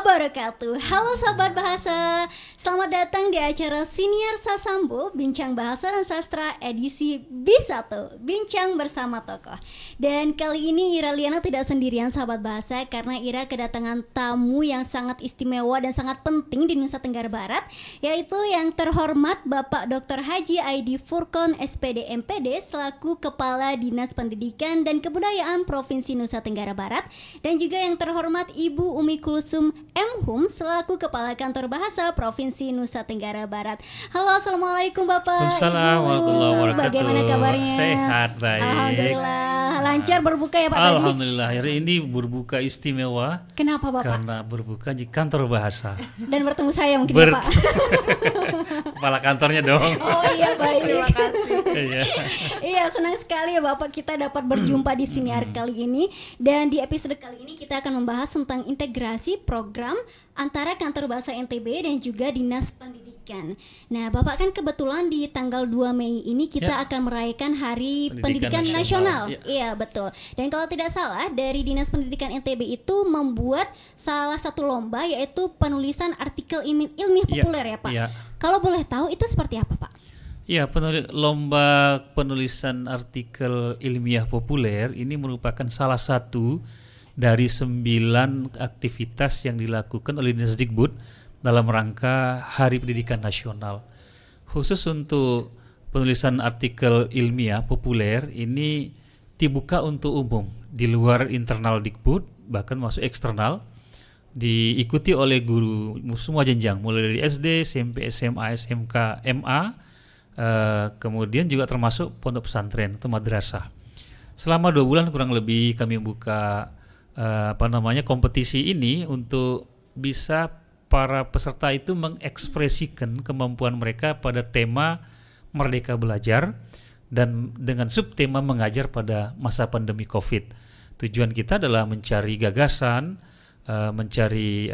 wabarakatuh. Halo sahabat bahasa, selamat datang di acara Siniar Sasambo, Bincang Bahasa dan Sastra edisi B1, Bincang Bersama Tokoh. Dan kali ini Ira Liana tidak sendirian sahabat bahasa, karena Ira kedatangan tamu yang sangat istimewa dan sangat penting di Nusa Tenggara Barat, yaitu yang terhormat Bapak Dr. Haji Aidi Furkon SPD MPD selaku Kepala Dinas Pendidikan dan Kebudayaan Provinsi Nusa Tenggara Barat, dan juga yang terhormat Ibu Umi Kulsum M. Hum selaku Kepala Kantor Bahasa Provinsi Nusa Tenggara Barat. Halo, assalamualaikum Bapak. Assalamualaikum warahmatullahi wabarakatuh. Bagaimana kabarnya? Sehat, baik. Alhamdulillah. Lancar berbuka ya Pak? Alhamdulillah. Hari ini berbuka istimewa. Kenapa Bapak? Karena berbuka di kantor bahasa. Dan bertemu saya mungkin ya Pak. Kepala kantornya dong. Oh iya, baik. Terima kasih. Iya. Iya, senang sekali ya Bapak kita dapat berjumpa di Siniar kali ini. Dan di episode kali ini kita akan membahas tentang integrasi program antara Kantor Bahasa NTB dan juga Dinas Pendidikan. Nah, Bapak kan kebetulan di tanggal 2 Mei ini kita akan merayakan Hari Pendidikan Nasional. Iya, betul. Dan kalau tidak salah dari Dinas Pendidikan NTB itu membuat salah satu lomba, yaitu penulisan artikel ilmiah populer ya Pak. Iya. Kalau boleh tahu itu seperti apa Pak? Ya, lomba penulisan artikel ilmiah populer ini merupakan salah satu dari 9 aktivitas yang dilakukan oleh Dinasdikbud dalam rangka Hari Pendidikan Nasional. Khusus untuk penulisan artikel ilmiah populer ini dibuka untuk umum di luar internal Dikbud, bahkan masuk eksternal, diikuti oleh guru semua jenjang mulai dari SD, SMP, SMA, SMK, MA, kemudian juga termasuk pondok pesantren atau madrasah. Selama 2 bulan kurang lebih kami buka kompetisi ini untuk bisa para peserta itu mengekspresikan kemampuan mereka pada tema Merdeka Belajar dan dengan subtema mengajar pada masa pandemi Covid. Tujuan kita adalah mencari gagasan, mencari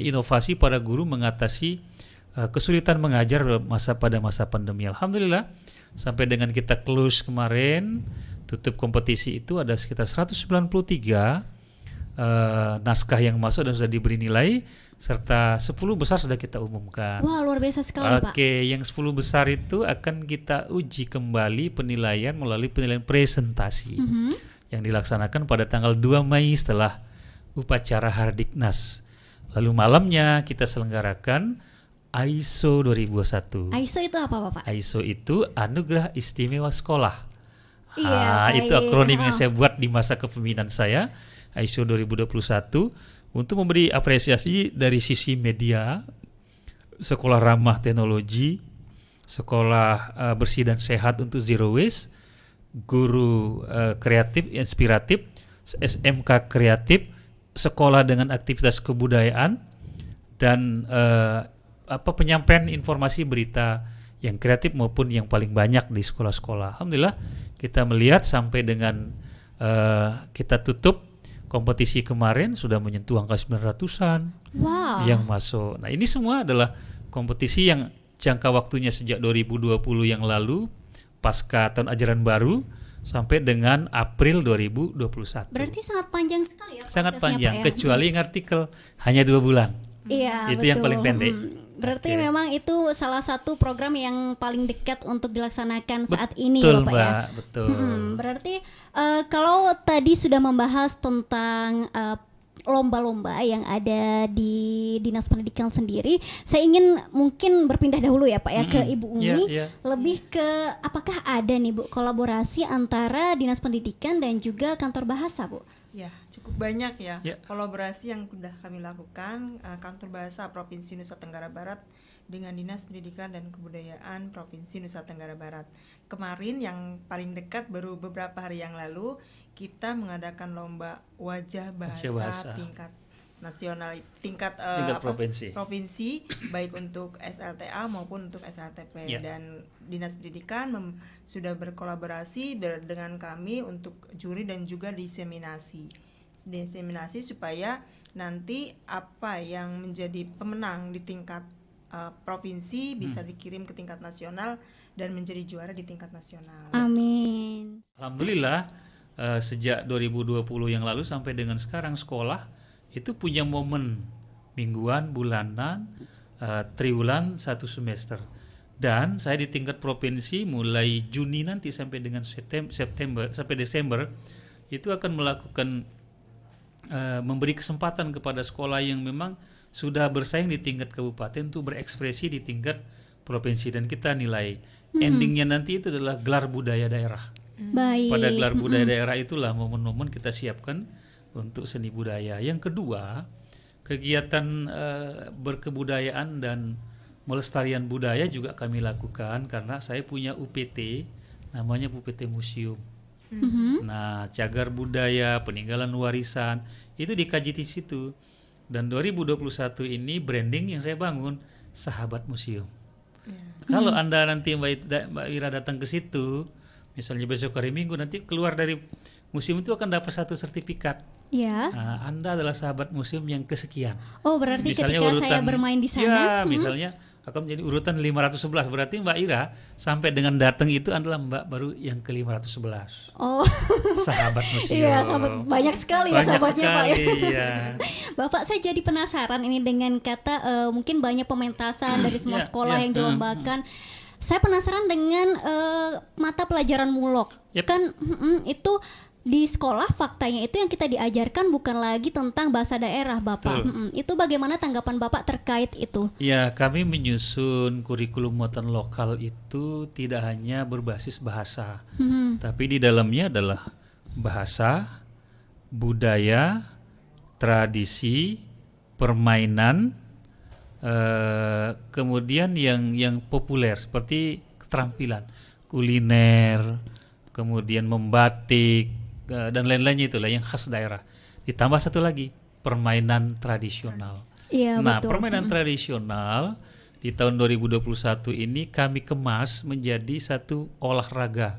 inovasi para guru mengatasi kesulitan mengajar pada masa pandemi. Alhamdulillah sampai dengan kita close kemarin tutup kompetisi itu ada sekitar 193 naskah yang masuk dan sudah diberi nilai, serta 10 besar sudah kita umumkan. Wah, luar biasa sekali Pak. Oke, yang 10 besar itu akan kita uji kembali penilaian melalui penilaian presentasi yang dilaksanakan pada tanggal 2 Mei setelah upacara Hardiknas. Lalu malamnya kita selenggarakan ISO 2021. ISO itu apa Bapak? ISO itu Anugerah Istimewa Sekolah. Iya, itu akronim yang saya buat di masa kepemimpinan saya, ISO 2021, untuk memberi apresiasi dari sisi media, sekolah ramah teknologi, sekolah bersih dan sehat untuk zero waste, guru kreatif inspiratif, SMK kreatif, sekolah dengan aktivitas kebudayaan, dan penyampaian informasi berita yang kreatif maupun yang paling banyak di sekolah-sekolah. Alhamdulillah kita melihat sampai dengan kita tutup kompetisi kemarin sudah menyentuh angka 900-an yang masuk. Nah, ini semua adalah kompetisi yang jangka waktunya sejak 2020 yang lalu pasca tahun ajaran baru sampai dengan April 2021. Berarti sangat panjang sekali ya. Sangat panjang, Pak, ya? kecuali yang artikel hanya 2 bulan. Iya, itu betul. yang paling pendek. Berarti memang itu salah satu program yang paling dekat untuk dilaksanakan saat ini ya Bapak Mbak, ya. Betul. Berarti kalau tadi sudah membahas tentang lomba-lomba yang ada di Dinas Pendidikan sendiri, saya ingin mungkin berpindah dahulu ya Pak ya ke Ibu Umi. Lebih ke apakah ada nih Bu kolaborasi antara Dinas Pendidikan dan juga Kantor Bahasa Bu? Ya, cukup banyak ya kolaborasi yang sudah kami lakukan Kantor Bahasa Provinsi Nusa Tenggara Barat dengan Dinas Pendidikan dan Kebudayaan Provinsi Nusa Tenggara Barat. Kemarin yang paling dekat baru beberapa hari yang lalu kita mengadakan lomba wajah bahasa tingkat nasional, tingkat provinsi baik untuk SLTA maupun untuk SLTP dan Dinas Pendidikan sudah berkolaborasi dengan kami untuk juri dan juga diseminasi supaya nanti apa yang menjadi pemenang di tingkat provinsi bisa dikirim ke tingkat nasional dan menjadi juara di tingkat nasional. Amin. Alhamdulillah sejak 2020 yang lalu sampai dengan sekarang sekolah itu punya momen mingguan, bulanan, triwulan 1 semester. Dan saya di tingkat provinsi mulai Juni nanti sampai dengan September sampai Desember itu akan melakukan memberi kesempatan kepada sekolah yang memang sudah bersaing di tingkat kabupaten untuk berekspresi di tingkat provinsi, dan kita nilai endingnya nanti itu adalah gelar budaya daerah. Baik. Pada gelar budaya daerah itulah momen-momen kita siapkan untuk seni budaya. Yang kedua, kegiatan berkebudayaan dan melestarian budaya juga kami lakukan karena saya punya UPT namanya UPT Museum. Nah, cagar budaya, peninggalan warisan itu dikaji di situ. Dan 2021 ini branding yang saya bangun Sahabat Museum. Kalau Anda nanti Mbak Ira datang ke situ, misalnya besok hari Minggu, nanti keluar dari museum itu akan dapat 1 sertifikat. Ya. Nah, Anda adalah sahabat museum yang kesekian. Oh, berarti Misalnya ketika saya bermain di sana, ya, misalnya akan menjadi urutan 511. Berarti Mbak Ira sampai dengan datang itu adalah Mbak baru yang ke 511. oh, Sahabat museum. iya, sahabat banyak sekali ya Banyak sahabatnya Pak ya. sekali, ya. Bapak, saya jadi penasaran ini dengan kata mungkin banyak pementasan dari semua Ya, sekolah ya, yang dilombakan. Saya penasaran dengan mata pelajaran mulok. Yep. Kan itu di sekolah faktanya itu yang kita diajarkan bukan lagi tentang bahasa daerah, Bapak. Itu bagaimana tanggapan Bapak terkait itu? Ya, kami menyusun kurikulum muatan lokal itu tidak hanya berbasis bahasa, tapi di dalamnya adalah bahasa, budaya, tradisi, permainan, kemudian yang populer seperti keterampilan, kuliner, kemudian membatik, dan lain-lainnya, itulah yang khas daerah. Ditambah satu lagi, permainan tradisional. Iya, Nah, betul. permainan tradisional di tahun 2021 ini kami kemas menjadi satu olahraga.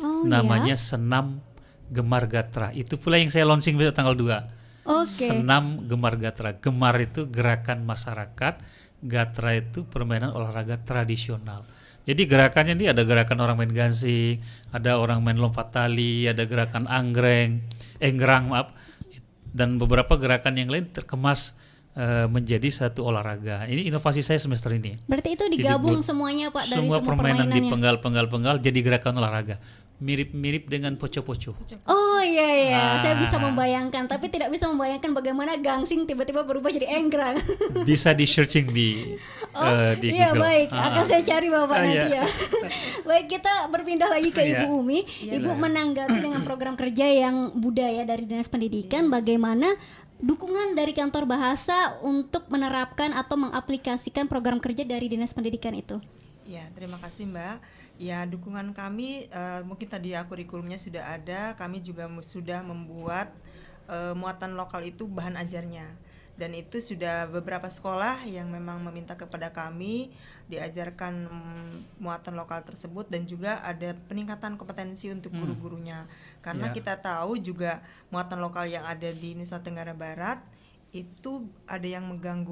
Oh, namanya Senam Gemar Gatra. Itu pula yang saya launching besok tanggal 2. Oke. Senam Gemar Gatra. Gemar itu gerakan masyarakat, Gatra itu permainan olahraga tradisional. Jadi gerakannya ini ada gerakan orang main gansing, ada orang main lompat tali, ada gerakan enggrang, dan beberapa gerakan yang lain terkemas menjadi satu olahraga. Ini inovasi saya semester ini. Berarti itu digabung Jadi, semuanya Pak dari semua semua permainan permainannya. dipenggal jadi gerakan olahraga. Mirip-mirip dengan poco-poco. Oh iya, Ah. saya bisa membayangkan, tapi tidak bisa membayangkan bagaimana gangsing tiba-tiba berubah jadi enggrang. Bisa di searching di Iya, Google. baik, akan saya cari Bapak nanti iya. ya. Baik, kita berpindah lagi ke Iya. Ibu Umi. Ibu menanggapi dengan program kerja yang budaya dari Dinas Pendidikan, bagaimana dukungan dari kantor bahasa untuk menerapkan atau mengaplikasikan program kerja dari Dinas Pendidikan itu? Ya, terima kasih Mbak. Ya, dukungan kami mungkin tadi ya kurikulumnya sudah ada. Kami juga sudah membuat muatan lokal itu bahan ajarnya. Dan itu sudah beberapa sekolah yang memang meminta kepada kami diajarkan muatan lokal tersebut, dan juga ada peningkatan kompetensi untuk guru-gurunya. Karena kita tahu juga muatan lokal yang ada di Nusa Tenggara Barat itu ada yang megang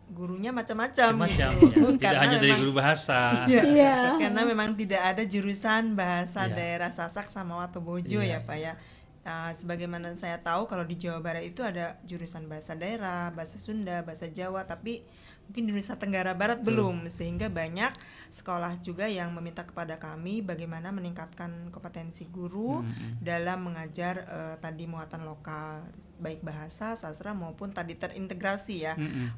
gurunya macam-macam Tidak Karena hanya dari memang- guru bahasa. Iya. karena memang tidak ada jurusan bahasa Iya. daerah Sasak sama Watobojo Iya. ya Pak ya. Sebagaimana saya tahu kalau di Jawa Barat itu ada jurusan bahasa daerah, bahasa Sunda, bahasa Jawa, tapi mungkin di Nusa Tenggara Barat belum, sehingga banyak sekolah juga yang meminta kepada kami bagaimana meningkatkan kompetensi guru dalam mengajar tadi muatan lokal, baik bahasa, sastra maupun tadi terintegrasi ya.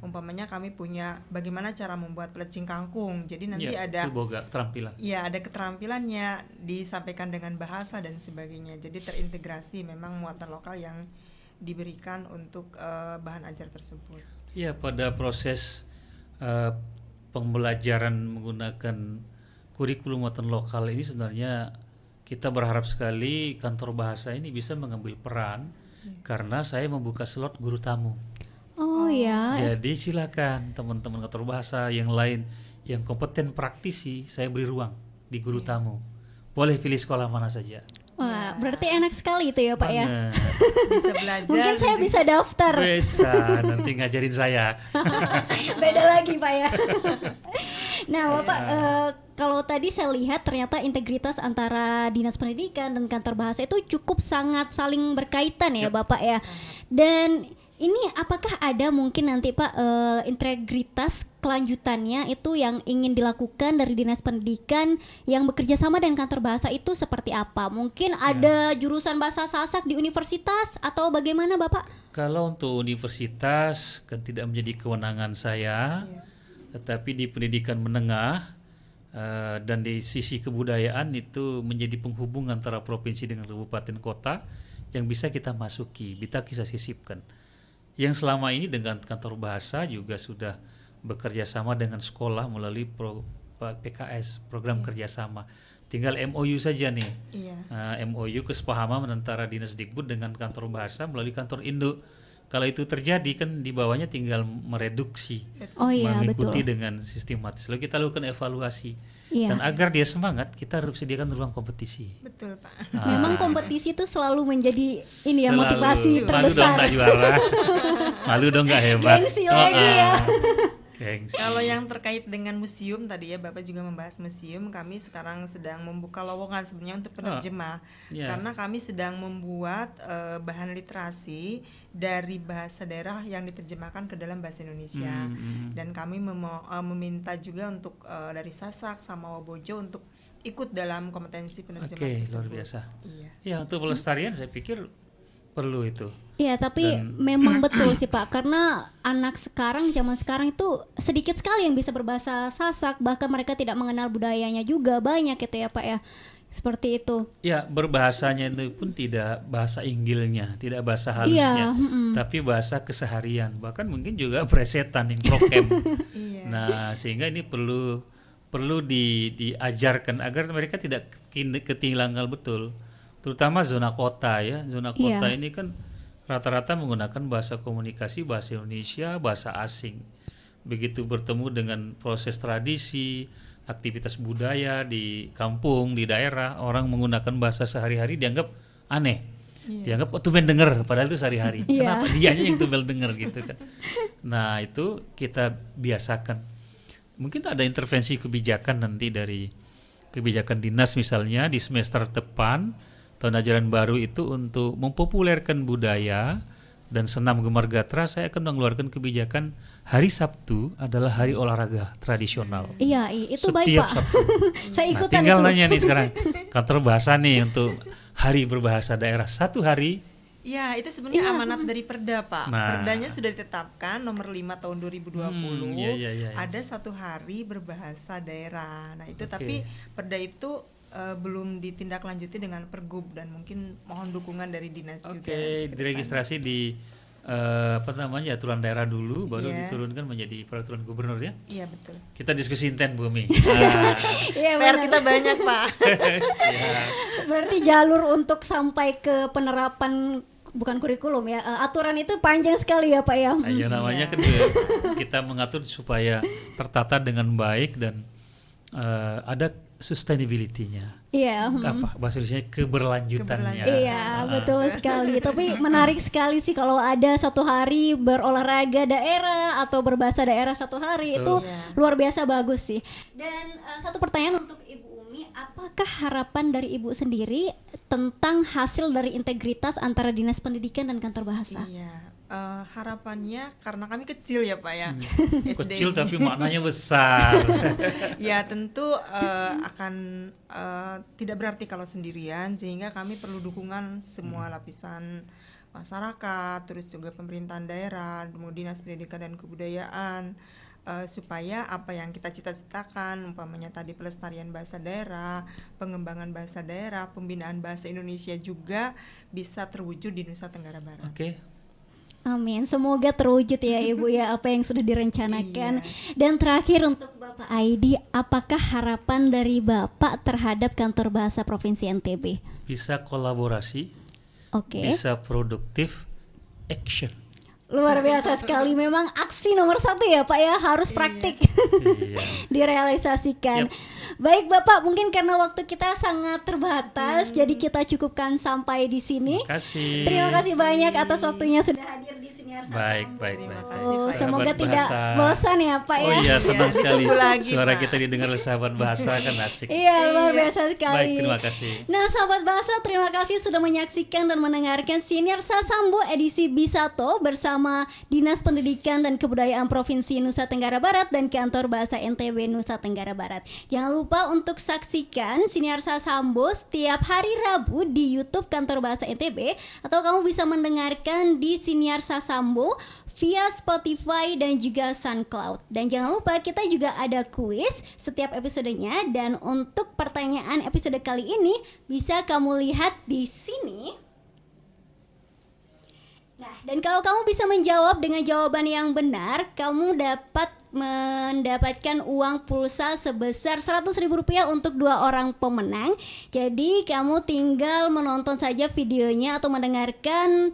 Umpamanya kami punya bagaimana cara membuat pelecing kangkung. Jadi nanti Ya, ada itu boga keterampilan. ya ada keterampilannya disampaikan dengan bahasa dan sebagainya. Jadi terintegrasi memang muatan lokal yang diberikan untuk bahan ajar tersebut. Ya, pada proses pembelajaran menggunakan kurikulum muatan lokal ini sebenarnya kita berharap sekali kantor bahasa ini bisa mengambil peran, karena saya membuka slot guru tamu. Oh ya. Jadi silakan teman-teman kantor bahasa yang lain yang kompeten praktisi, saya beri ruang di guru tamu. Boleh pilih sekolah mana saja. Wah, berarti enak sekali itu ya Pak ya. Benar. Bisa belajar. Mungkin saya bisa daftar. Bisa, nanti ngajarin saya. Beda lagi Pak ya. Nah Bapak, kalau tadi saya lihat ternyata integritas antara Dinas Pendidikan dan kantor bahasa itu cukup sangat saling berkaitan ya Bapak ya. Dan ini apakah ada mungkin nanti Pak integritas kelanjutannya itu yang ingin dilakukan dari Dinas Pendidikan yang bekerja sama dengan kantor bahasa itu seperti apa? Mungkin ada jurusan bahasa Sasak di universitas atau bagaimana Bapak? Kalau untuk universitas kan tidak menjadi kewenangan saya, tetapi di pendidikan menengah dan di sisi kebudayaan itu menjadi penghubung antara provinsi dengan kabupaten kota yang bisa kita masuki, kita sisipkan. Yang selama ini dengan kantor bahasa juga sudah bekerja sama dengan sekolah melalui PKS, program kerjasama. Tinggal MOU saja nih, MOU kesepahaman antara Dinas Dikbud dengan kantor bahasa melalui kantor induk. Kalau itu terjadi kan di bawahnya tinggal mereduksi, mengikuti dengan sistematis. Lalu kita lakukan evaluasi. Dan agar dia semangat, kita harus sediakan ruang kompetisi. Betul Pak. Memang kompetisi itu selalu menjadi ini ya motivasi terbesar. Malu dong nggak juara, malu dong nggak hebat. Gengsi lagi ya. Kalau yang terkait dengan museum tadi ya Bapak juga membahas museum, kami sekarang sedang membuka lowongan sebenarnya untuk penerjemah karena kami sedang membuat bahan literasi dari bahasa daerah yang diterjemahkan ke dalam bahasa Indonesia dan kami meminta juga untuk dari Sasak sama Wabojo untuk ikut dalam kompetensi penerjemah tersebut. Luar biasa. Ya untuk pelestarian saya pikir perlu itu. Iya, tapi memang betul sih Pak, karena anak sekarang, zaman sekarang itu sedikit sekali yang bisa berbahasa Sasak, bahkan mereka tidak mengenal budayanya juga banyak gitu ya Pak ya. Seperti itu. Ya, berbahasanya itu pun tidak bahasa inggilnya, tidak bahasa halusnya, tapi bahasa keseharian, bahkan mungkin juga presetan yang prokem. Nah, sehingga ini perlu diajarkan agar mereka tidak ketinggalan betul. Terutama zona kota ya, zona kota ini kan rata-rata menggunakan bahasa komunikasi, bahasa Indonesia, bahasa asing. Begitu bertemu dengan proses tradisi, aktivitas budaya di kampung, di daerah, orang menggunakan bahasa sehari-hari dianggap aneh. Dianggap tumben denger, padahal itu sehari-hari. Kenapa dianya yang tumben denger gitu kan. Nah itu kita biasakan. Mungkin ada intervensi kebijakan nanti dari kebijakan dinas misalnya di semester depan, tahun ajaran baru itu untuk mempopulerkan budaya dan senam Gemar Gatra, saya akan mengeluarkan kebijakan hari Sabtu adalah hari olahraga tradisional. Iya, itu setiap baik Pak. Sabtu. Saya ikutan tinggal itu. Nanya nih sekarang kantor bahasa nih untuk hari berbahasa daerah satu hari. Ya, itu sebenarnya amanat dari Perda Pak. Perdanya sudah ditetapkan nomor 5 tahun 2020. Ada satu hari berbahasa daerah. Nah itu tapi Perda itu belum ditindaklanjuti dengan Pergub dan mungkin mohon dukungan dari dinas juga. Diregistrasi di aturan daerah dulu, baru diturunkan menjadi peraturan gubernur ya. Iya betul. Kita diskusi intens Bu Mi. PR kita banyak Pak. Berarti jalur untuk sampai ke penerapan bukan kurikulum ya, aturan itu panjang sekali ya Pak ya. Ayo namanya kan kita mengatur supaya tertata dengan baik dan ada sustainability-nya. Apa bahasa Indonesia keberlanjutannya. Iya, betul sekali. Tapi menarik sekali sih kalau ada satu hari berolahraga daerah atau berbahasa daerah satu hari. Itu luar biasa bagus sih. Dan satu pertanyaan untuk Ibu Umi, apakah harapan dari Ibu sendiri tentang hasil dari integritas antara Dinas Pendidikan dan kantor bahasa? Harapannya karena kami kecil ya Pak ya, SD kecil tapi maknanya besar. Ya tentu akan tidak berarti kalau sendirian, sehingga kami perlu dukungan semua lapisan masyarakat, terus juga pemerintahan daerah, kemudian Dinas Pendidikan dan Kebudayaan, supaya apa yang kita cita-citakan, umpamanya tadi pelestarian bahasa daerah, pengembangan bahasa daerah, pembinaan bahasa Indonesia juga bisa terwujud di Nusa Tenggara Barat. Amin, semoga terwujud ya Ibu ya apa yang sudah direncanakan. Dan terakhir untuk Bapak Aidi, apakah harapan dari Bapak terhadap kantor bahasa Provinsi NTB? Bisa kolaborasi, bisa produktif, action. Luar biasa sekali, memang aksi nomor 1 ya Pak ya, harus praktik direalisasikan. Baik Bapak, mungkin karena waktu kita sangat terbatas, jadi kita cukupkan sampai di sini. Terima kasih banyak atas waktunya sudah hadir di Siniar Sasambo. Baik. Semoga tidak bosan ya Pak ya. Oh iya, senang sekali suara kita didengar oleh sahabat bahasa, kan asik. Iya, luar biasa sekali. Baik, terima kasih. Nah sahabat bahasa, terima kasih sudah menyaksikan dan mendengarkan Siniar Sasambo edisi Bisato bersama bersama Dinas Pendidikan dan Kebudayaan Provinsi Nusa Tenggara Barat dan Kantor Bahasa NTB Nusa Tenggara Barat. Jangan lupa untuk saksikan Siniar Sasambo setiap hari Rabu di YouTube Kantor Bahasa NTB, atau kamu bisa mendengarkan di Siniar Sasambo via Spotify dan juga SoundCloud. Dan jangan lupa kita juga ada kuis setiap episodenya, dan untuk pertanyaan episode kali ini bisa kamu lihat di sini. Nah, dan kalau kamu bisa menjawab dengan jawaban yang benar, kamu dapat mendapatkan uang pulsa sebesar Rp100.000 untuk 2 orang pemenang. Jadi kamu tinggal menonton saja videonya atau mendengarkan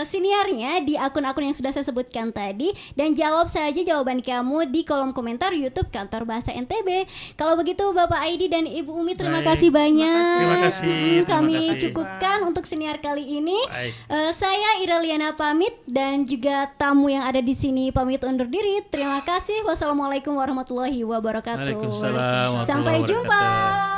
siniarnya di akun-akun yang sudah saya sebutkan tadi, dan jawab saja jawaban kamu di kolom komentar YouTube Kantor Bahasa NTB. Kalau begitu Bapak Aidi dan Ibu Umi, terima kasih banyak. Terima kasih. Kami cukupkan untuk siniar kali ini. Saya Ira Liana pamit, dan juga tamu yang ada di sini pamit undur diri. Terima kasih. Wassalamualaikum warahmatullahi wabarakatuh. Waalaikumsalam warahmatullahi Sampai jumpa. wabarakatuh.